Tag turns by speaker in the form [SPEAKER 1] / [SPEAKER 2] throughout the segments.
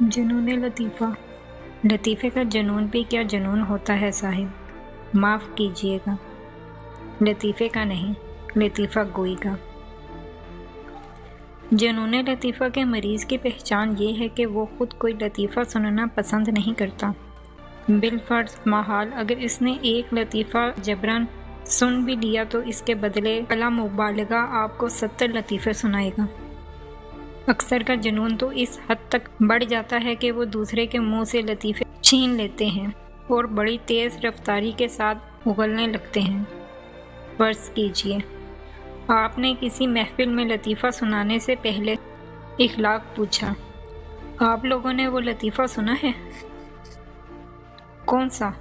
[SPEAKER 1] جنون لطیفہ۔ لطیفے کا جنون بھی کیا جنون ہوتا ہے صاحب، معاف کیجیے گا، لطیفے کا نہیں، لطیفہ گوئی کا۔ جنون لطیفہ کے مریض کی پہچان یہ ہے کہ وہ خود کوئی لطیفہ سننا پسند نہیں کرتا۔ بالفرض محال اگر اس نے ایک لطیفہ جبراً سن بھی لیا تو اس کے بدلے بلا مبالغہ آپ کو 70 لطیفے سنائے گا۔ اکثر کا جنون تو اس حد تک بڑھ جاتا ہے کہ وہ دوسرے کے منہ سے لطیفے چھین لیتے ہیں اور بڑی تیز رفتاری کے ساتھ اگلنے لگتے ہیں۔ فرض کیجیے آپ نے کسی محفل میں لطیفہ سنانے سے پہلے اخلاق پوچھا، آپ لوگوں نے وہ لطیفہ سنا ہے؟ کون سا؟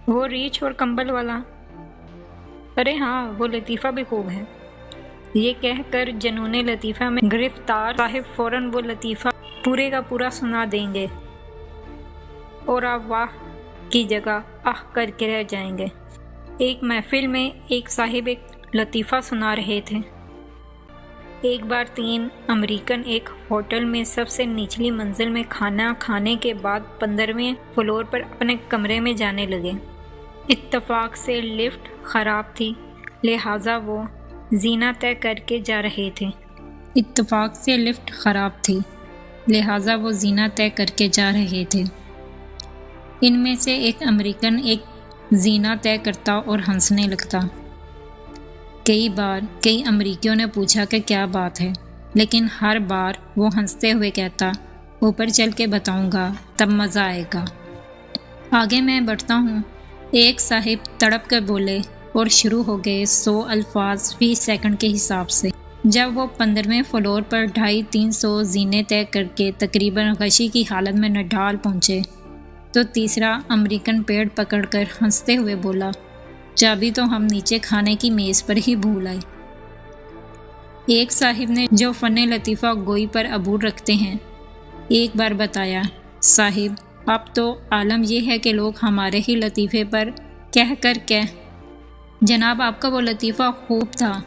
[SPEAKER 1] وہ ریچھ اور کمبل والا؟ ارے ہاں، وہ لطیفہ بھی خوب ہے۔ یہ کہہ کر جنون لطیفہ میں گرفتار صاحب فوراً وہ لطیفہ پورے کا پورا سنا دیں گے اور آپ واہ کی جگہ آہ کر کے رہ جائیں گے۔ ایک محفل میں ایک صاحب ایک لطیفہ سنا رہے تھے۔ ایک بار 3 امریکن ایک ہوٹل میں سب سے نچلی منزل میں کھانا کھانے کے بعد 15ویں فلور پر اپنے کمرے میں جانے لگے۔ اتفاق سے لفٹ خراب تھی، لہٰذا وہ زینہ طے کر کے جا رہے تھے۔ ان میں سے ایک امریکن ایک زینہ طے کرتا اور ہنسنے لگتا۔ کئی بار کئی امریکیوں نے پوچھا کہ کیا بات ہے، لیکن ہر بار وہ ہنستے ہوئے کہتا، اوپر چل کے بتاؤں گا، تب مزہ آئے گا۔ آگے میں بڑھتا ہوں، ایک صاحب تڑپ کر بولے اور شروع ہو گئے 100 الفاظ فی سیکنڈ کے حساب سے۔ جب وہ 15ویں فلور پر 250-300 زینے طے کر کے تقریباً غشی کی حالت میں نڈال پہنچے تو تیسرا امریکن پیڑ پکڑ کر ہنستے ہوئے بولا، چابی تو ہم نیچے کھانے کی میز پر ہی بھول آئے۔ ایک صاحب نے جو فن لطیفہ گوئی پر عبور رکھتے ہیں، ایک بار بتایا، صاحب اب تو عالم یہ ہے کہ لوگ ہمارے ہی لطیفے پر جناب آپ کا وہ لطیفہ خوب تھا،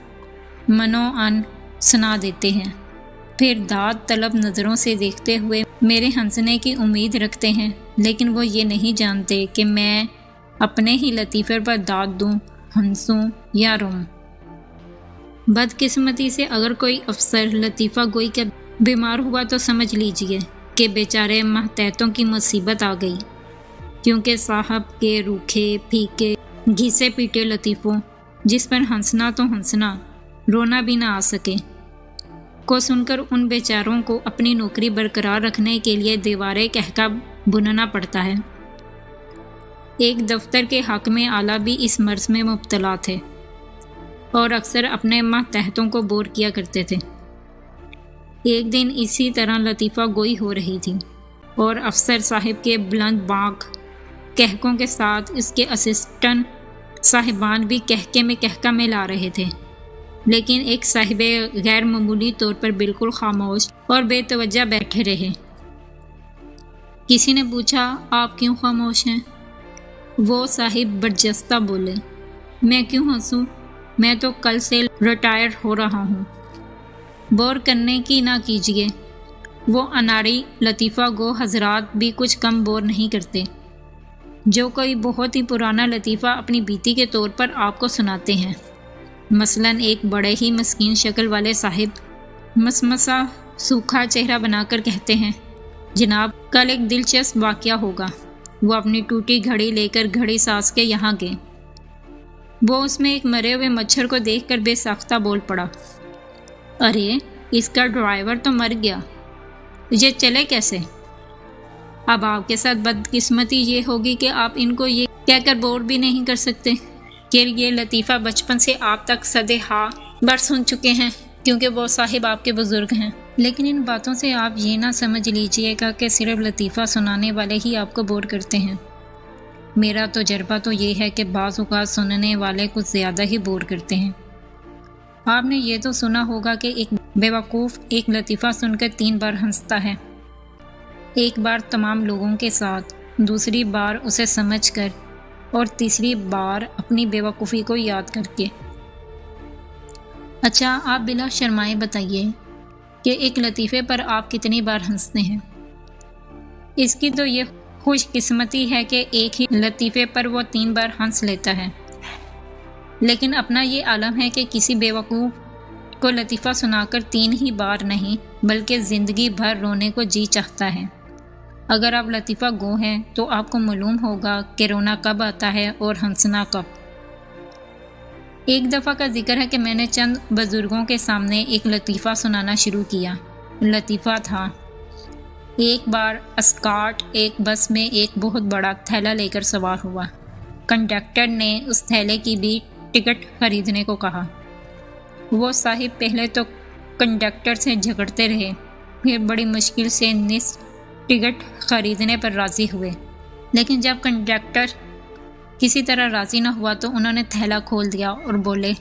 [SPEAKER 1] منو ان سنا دیتے ہیں، پھر داد طلب نظروں سے دیکھتے ہوئے میرے ہنسنے کی امید رکھتے ہیں، لیکن وہ یہ نہیں جانتے کہ میں اپنے ہی لطیفے پر داد دوں، ہنسوں یا روم۔ بدقسمتی سے اگر کوئی افسر لطیفہ گوئی کا بیمار ہوا تو سمجھ لیجئے کہ بیچارے ماتحتوں کی مصیبت آ گئی، کیونکہ صاحب کے روکھے پھیکے گھسے پیٹے لطیفوں، جس پر ہنسنا تو ہنسنا، رونا بھی نہ آ سکے، کو سن کر ان بیچاروں کو اپنی نوکری برقرار رکھنے کے لیے دیواریں کہکا بننا پڑتا ہے۔ ایک دفتر کے حاکم اعلیٰ بھی اس مرض میں مبتلا تھے اور اکثر اپنے ماتحتوں کو بور کیا کرتے تھے۔ ایک دن اسی طرح لطیفہ گوئی ہو رہی تھی اور افسر صاحب کے بلند بانک کہکوں کے ساتھ اس کے اسسٹنٹ صاحبان بھی کہکہ میں لا رہے تھے، لیکن ایک صاحب غیر معمولی طور پر بالکل خاموش اور بے توجہ بیٹھے رہے۔ کسی نے پوچھا، آپ کیوں خاموش ہیں؟ وہ صاحب برجستہ بولے، میں کیوں ہنسوں، میں تو کل سے ریٹائر ہو رہا ہوں۔ بور کرنے کی نہ کیجیے، وہ اناڑی لطیفہ گو حضرات بھی کچھ کم بور نہیں کرتے، جو کوئی بہت ہی پرانا لطیفہ اپنی بیتی کے طور پر آپ کو سناتے ہیں۔ مثلاً ایک بڑے ہی مسکین شکل والے صاحب مسمسا سوکھا چہرہ بنا کر کہتے ہیں، جناب کل ایک دلچسپ واقعہ ہوگا۔ وہ اپنی ٹوٹی گھڑی لے کر گھڑی ساز کے یہاں گئے۔ وہ اس میں ایک مرے ہوئے مچھر کو دیکھ کر بے ساختہ بول پڑا، ارے اس کا ڈرائیور تو مر گیا، یہ چلے کیسے؟ اب آپ کے ساتھ بدقسمتی یہ ہوگی کہ آپ ان کو یہ کہہ کر بور بھی نہیں کر سکتے کہ یہ لطیفہ بچپن سے آپ تک صدے ہا بر سن چکے ہیں، کیونکہ وہ صاحب آپ کے بزرگ ہیں۔ لیکن ان باتوں سے آپ یہ نہ سمجھ لیجئے گا کہ صرف لطیفہ سنانے والے ہی آپ کو بور کرتے ہیں۔ میرا تجربہ تو یہ ہے کہ بعض اوقات سننے والے کچھ زیادہ ہی بور کرتے ہیں۔ آپ نے یہ تو سنا ہوگا کہ ایک بیوقوف ایک لطیفہ سن کر 3 بار ہنستا ہے، ایک بار تمام لوگوں کے ساتھ، دوسری بار اسے سمجھ کر اور تیسری بار اپنی بیوقوفی کو یاد کر کے۔ اچھا آپ بلا شرمائے بتائیے کہ ایک لطیفے پر آپ کتنی بار ہنستے ہیں۔ اس کی تو یہ خوش قسمتی ہے کہ ایک ہی لطیفے پر وہ 3 بار ہنس لیتا ہے، لیکن اپنا یہ عالم ہے کہ کسی بیوقوف کو لطیفہ سنا کر 3 ہی بار نہیں بلکہ زندگی بھر رونے کو جی چاہتا ہے۔ اگر آپ لطیفہ گو ہیں تو آپ کو معلوم ہوگا کہ رونا کب آتا ہے اور ہنسنا کب۔ ایک دفعہ کا ذکر ہے کہ میں نے چند بزرگوں کے سامنے ایک لطیفہ سنانا شروع کیا۔ لطیفہ تھا، ایک بار اسکاٹ ایک بس میں ایک بہت بڑا تھیلا لے کر سوار ہوا۔ کنڈکٹر نے اس تھیلے کی بھی ٹکٹ خریدنے کو کہا۔ وہ صاحب پہلے تو کنڈکٹر سے جھگڑتے رہے، پھر بڑی مشکل سے نصف ٹکٹ خریدنے پر راضی ہوئے، لیکن جب کنڈکٹر کسی طرح راضی نہ ہوا تو انہوں نے تھیلا کھول دیا اور بولے،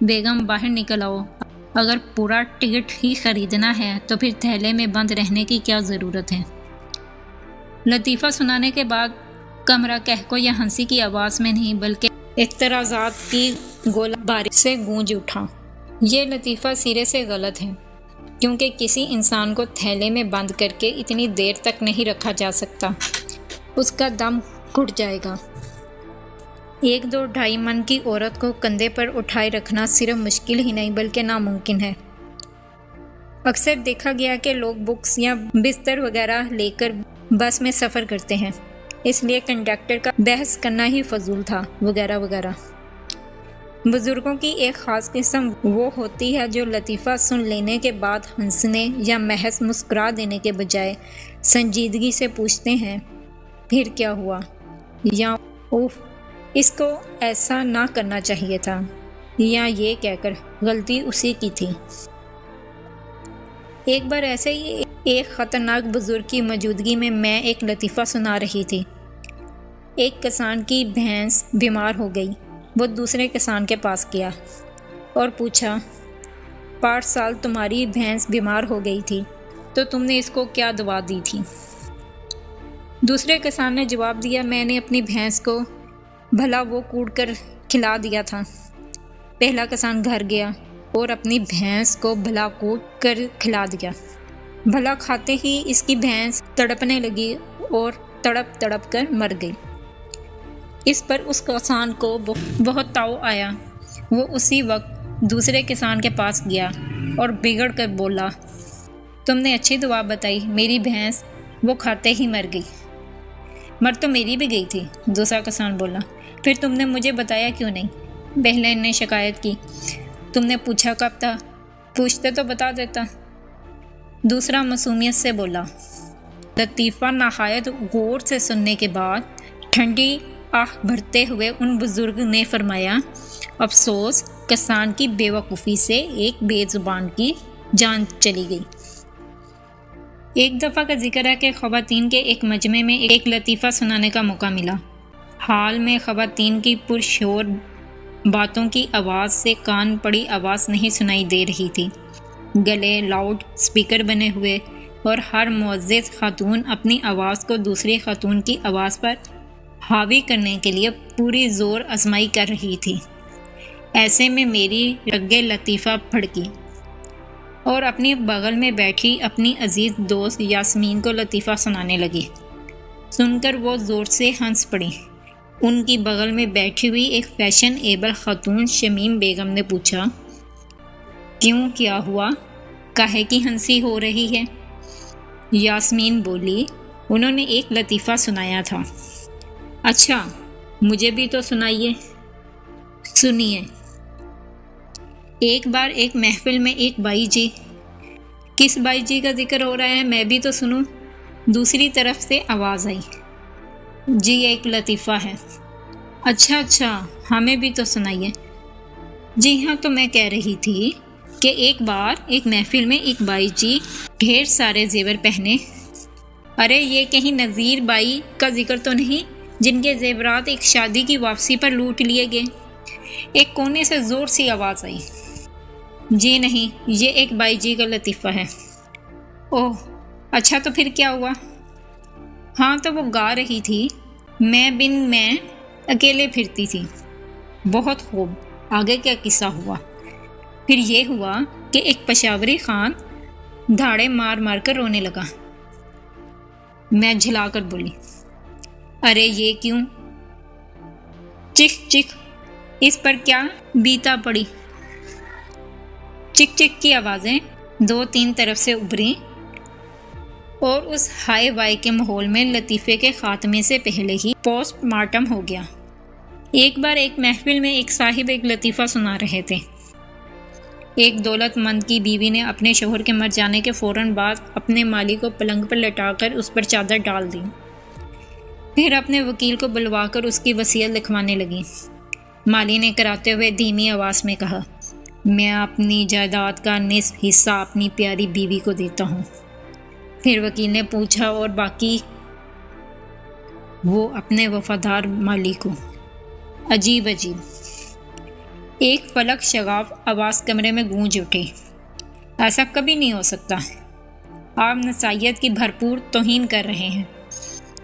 [SPEAKER 1] بیگم باہر نکل آؤ، اگر پورا ٹکٹ ہی خریدنا ہے تو پھر تھیلے میں بند رہنے کی کیا ضرورت ہے۔ لطیفہ سنانے کے بعد کمرہ کہکو یا ہنسی کی آواز میں نہیں بلکہ اعتراضات کی گولہ باری سے گونج اٹھا۔ یہ لطیفہ سرے سے غلط ہے، کیونکہ کسی انسان کو تھیلے میں بند کر کے اتنی دیر تک نہیں رکھا جا سکتا، اس کا دم گھٹ جائے گا۔ 1-2 من کی عورت کو کندھے پر اٹھائے رکھنا صرف مشکل ہی نہیں بلکہ ناممکن ہے۔ اکثر دیکھا گیا کہ لوگ بکس یا بستر وغیرہ لے کر بس میں سفر کرتے ہیں، اس لیے کنڈکٹر کا بحث کرنا ہی فضول تھا، وغیرہ وغیرہ۔ بزرگوں کی ایک خاص قسم وہ ہوتی ہے جو لطیفہ سن لینے کے بعد ہنسنے یا محض مسکرا دینے کے بجائے سنجیدگی سے پوچھتے ہیں، پھر کیا ہوا؟ یا اوف، اس کو ایسا نہ کرنا چاہیے تھا، یا یہ کہہ کر غلطی اسی کی تھی۔ ایک بار ایسے ہی ایک خطرناک بزرگ کی موجودگی میں ایک لطیفہ سنا رہی تھی۔ ایک کسان کی بھینس بیمار ہو گئی۔ وہ دوسرے کسان کے پاس گیا اور پوچھا، 5 سال تمہاری بھینس بیمار ہو گئی تھی تو تم نے اس کو کیا دوا دی تھی؟ دوسرے کسان نے جواب دیا، میں نے اپنی بھینس کو بھلا وہ کوڑ کر کھلا دیا تھا۔ پہلا کسان گھر گیا اور اپنی بھینس کو بھلا کوڑ کر کھلا دیا۔ بھلا کھاتے ہی اس کی بھینس تڑپنے لگی اور تڑپ تڑپ کر مر گئی۔ اس پر اس کسان کو بہت تاؤ آیا۔ وہ اسی وقت دوسرے کسان کے پاس گیا اور بگڑ کر بولا، تم نے اچھی دعا بتائی، میری بھینس وہ کھاتے ہی مر گئی۔ مر تو میری بھی گئی تھی، دوسرا کسان بولا، پھر تم نے مجھے بتایا کیوں نہیں؟ پہلے نے شکایت کی، تم نے پوچھا کب تھا؟ پوچھتے تو بتا دیتا۔ دوسرا معصومیت سے بولا۔ لطیفہ نہایت غور سے سننے کے بعد ٹھنڈی آہ بھرتے ہوئے ان بزرگ نے فرمایا، افسوس، کسان کی بے وقوفی سے ایک بے زبان کی جان چلی گئی۔ ایک دفعہ کا ذکر ہے کہ خواتین کے ایک مجمع میں ایک لطیفہ سنانے کا موقع ملا۔ حال میں خواتین کی پرشور باتوں کی آواز سے کان پڑی آواز نہیں سنائی دے رہی تھی۔ گلے لاؤڈ سپیکر بنے ہوئے اور ہر معزز خاتون اپنی آواز کو دوسری خاتون کی آواز پر حاوی کرنے کے لیے پوری زور آزمائی کر رہی تھی۔ ایسے میں میری رگِ لطیفہ پھڑکی اور اپنی بغل میں بیٹھی اپنی عزیز دوست یاسمین کو لطیفہ سنانے لگی۔ سن کر وہ زور سے ہنس پڑی۔ ان کی بغل میں بیٹھی ہوئی ایک فیشن ایبل خاتون شمیم بیگم نے پوچھا، کیوں، کیا ہوا؟ کاہے کی ہنسی ہو رہی ہے؟ یاسمین بولی، انہوں نے ایک لطیفہ سنایا تھا۔ اچھا، مجھے بھی تو سنائیے۔ سنیے، ایک بار ایک محفل میں ایک بائی جی، کس بائی جی کا ذکر ہو رہا ہے، میں بھی تو سنوں؟ دوسری طرف سے آواز آئی، جی ایک لطیفہ ہے۔ اچھا، ہمیں بھی تو سنائیے۔ جی ہاں، تو میں کہہ رہی تھی کہ ایک بار ایک محفل میں ایک بائی جی ڈھیر سارے زیور پہنے، ارے یہ کہیں نذیر بائی کا ذکر تو نہیں جن کے زیورات ایک شادی کی واپسی پر لوٹ لیے گئے؟ ایک کونے سے زور سی آواز آئی، جی نہیں، یہ ایک بائی جی کا لطیفہ ہے۔ اوہ، اچھا، تو پھر کیا ہوا؟ ہاں، تو وہ گا رہی تھی، میں اکیلے پھرتی تھی۔ بہت خوب، آگے کیا قصہ ہوا؟ پھر یہ ہوا کہ ایک پشاوری خان دھاڑے مار مار کر رونے لگا۔ میں جھلا کر بولی، ارے یہ کیوں؟ چک چک، اس پر کیا بیتا پڑی؟ چک چک کی آوازیں 2-3 طرف سے ابھریں اور اس ہائے وائے کے ماحول میں لطیفے کے خاتمے سے پہلے ہی پوسٹ مارٹم ہو گیا۔ ایک بار ایک محفل میں ایک صاحب ایک لطیفہ سنا رہے تھے۔ ایک دولت مند کی بیوی نے اپنے شوہر کے مر جانے کے فوراً بعد اپنے مالی کو پلنگ پر لٹا کر اس پر چادر ڈال دی، پھر اپنے وکیل کو بلوا کر اس کی وصیت لکھوانے لگی۔ مالی نے کراتے ہوئے دھیمی آواز میں کہا، میں اپنی جائیداد کا نصف حصہ اپنی پیاری بیوی کو دیتا ہوں۔ پھر وکیل نے پوچھا، اور باقی؟ وہ اپنے وفادار مالی کو۔ عجیب عجیب، ایک فلک شگاف آواز کمرے میں گونج اٹھی، ایسا کبھی نہیں ہو سکتا، آپ نسائیت کی بھرپور توہین کر رہے ہیں،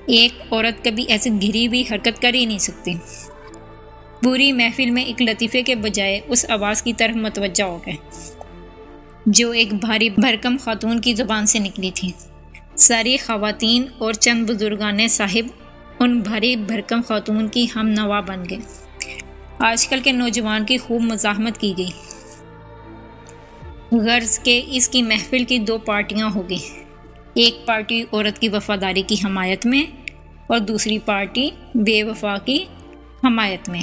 [SPEAKER 1] ایک عورت کبھی ایسی گھری ہوئی حرکت کر ہی نہیں سکتی۔ پوری محفل میں ایک لطیفے کے بجائے اس آواز کی طرف متوجہ ہو گئے جو ایک بھاری بھرکم خاتون کی زبان سے نکلی تھی۔ ساری خواتین اور چند بزرگان صاحب ان بھاری بھرکم خاتون کی ہم نوا بن گئے۔ آج کل کے نوجوان کی خوب مزاحمت کی گئی، غرض کہ اس کی محفل کی 2 پارٹیاں ہو گئی، ایک پارٹی عورت کی وفاداری کی حمایت میں اور دوسری پارٹی بے وفا کی حمایت میں۔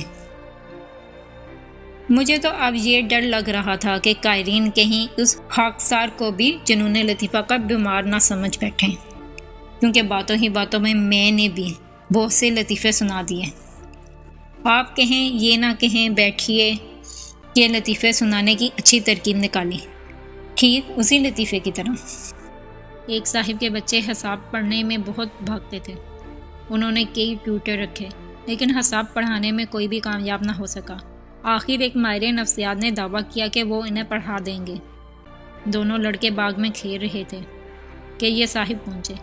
[SPEAKER 1] مجھے تو اب یہ ڈر لگ رہا تھا کہ قائرین کہیں اس خاکسار کو بھی جنون لطیفہ کا بیمار نہ سمجھ بیٹھیں، کیونکہ باتوں ہی باتوں میں نے بھی بہت سے لطیفے سنا دیے۔ آپ کہیں یہ نہ کہیں بیٹھیے کہ لطیفے سنانے کی اچھی ترکیب نکالی، ٹھیک اسی لطیفے کی طرح۔ ایک صاحب کے بچے حساب پڑھنے میں بہت بھاگتے تھے، انہوں نے کئی ٹیوٹر رکھے لیکن حساب پڑھانے میں کوئی بھی کامیاب نہ ہو سکا۔ آخر ایک ماہر نفسیات نے دعویٰ کیا کہ وہ انہیں پڑھا دیں گے۔ دونوں لڑکے باغ میں کھیل رہے تھے کہ یہ صاحب پہنچے۔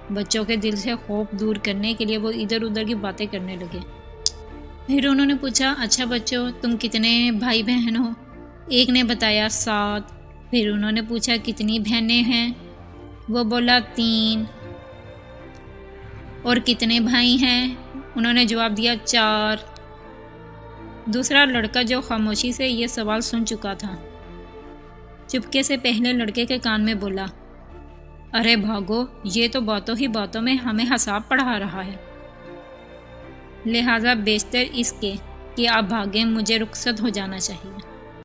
[SPEAKER 1] بچوں کے دل سے خوف دور کرنے کے لیے وہ ادھر ادھر کی باتیں کرنے لگے۔ پھر انہوں نے پوچھا، اچھا بچوں، تم کتنے بھائی بہن ہو؟ ایک نے بتایا 7۔ پھر انہوں نے پوچھا کتنی بہنیں ہیں؟ وہ بولا 3۔ اور کتنے بھائی ہیں؟ انہوں نے جواب دیا 4۔ دوسرا لڑکا جو خاموشی سے یہ سوال سن چکا تھا، چپکے سے پہلے لڑکے کے کان میں بولا، ارے بھاگو، یہ تو باتوں ہی باتوں میں ہمیں حساب پڑھا رہا ہے، لہٰذا بیشتر اس کے کہ آپ بھاگیں، مجھے رخصت ہو جانا چاہیے۔